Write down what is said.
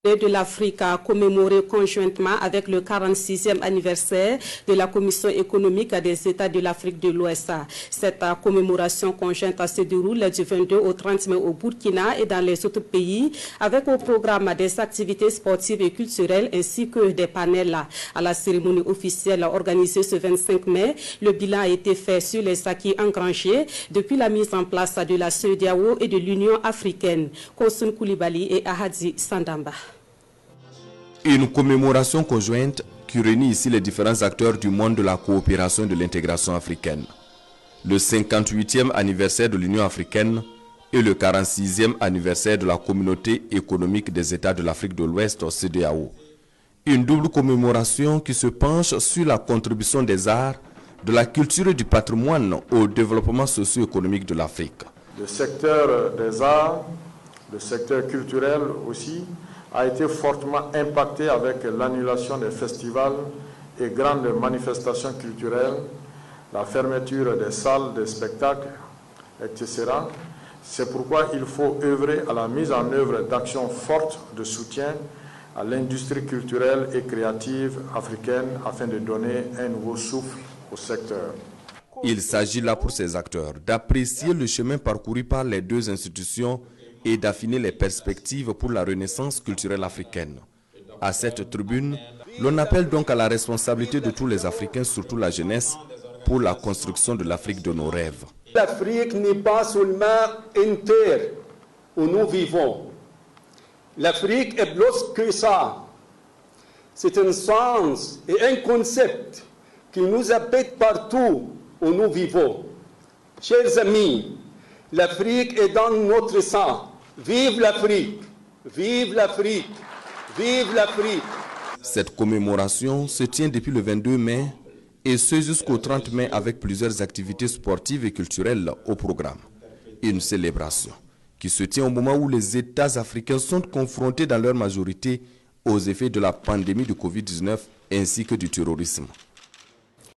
de l'Afrique a commémoré conjointement avec le 46e anniversaire de la Commission économique des États de l'Afrique de l'Ouest. Cette commémoration conjointe se déroule du 22 au 30 mai au Burkina et dans les autres pays avec au programme des activités sportives et culturelles ainsi que des panels. À la cérémonie officielle organisée ce 25 mai, le bilan a été fait sur les acquis engrangés depuis la mise en place de la CEDEAO et de l'Union africaine. Kosun Koulibaly et Ahadzi Sandamba. Une commémoration conjointe qui réunit ici les différents acteurs du monde de la coopération et de l'intégration africaine. Le 58e anniversaire de l'Union africaine et le 46e anniversaire de la Communauté économique des États de l'Afrique de l'Ouest, CEDEAO. Une double commémoration qui se penche sur la contribution des arts, de la culture et du patrimoine au développement socio-économique de l'Afrique. Le secteur des arts, le secteur culturel aussi, a été fortement impacté avec l'annulation des festivals et grandes manifestations culturelles, la fermeture des salles de spectacles, etc. C'est pourquoi il faut œuvrer à la mise en œuvre d'actions fortes de soutien à l'industrie culturelle et créative africaine afin de donner un nouveau souffle au secteur. Il s'agit là pour ces acteurs d'apprécier le chemin parcouru par les deux institutions et d'affiner les perspectives pour la renaissance culturelle africaine. À cette tribune, l'on appelle donc à la responsabilité de tous les Africains, surtout la jeunesse, pour la construction de l'Afrique de nos rêves. L'Afrique n'est pas seulement une terre où nous vivons. L'Afrique est plus que ça. C'est un sens et un concept qui nous habite partout où nous vivons. Chers amis, l'Afrique est dans notre sang. Vive l'Afrique! Vive l'Afrique! Vive l'Afrique! Cette commémoration se tient depuis le 22 mai et ce jusqu'au 30 mai avec plusieurs activités sportives et culturelles au programme. Une célébration qui se tient au moment où les États africains sont confrontés dans leur majorité aux effets de la pandémie de Covid-19 ainsi que du terrorisme.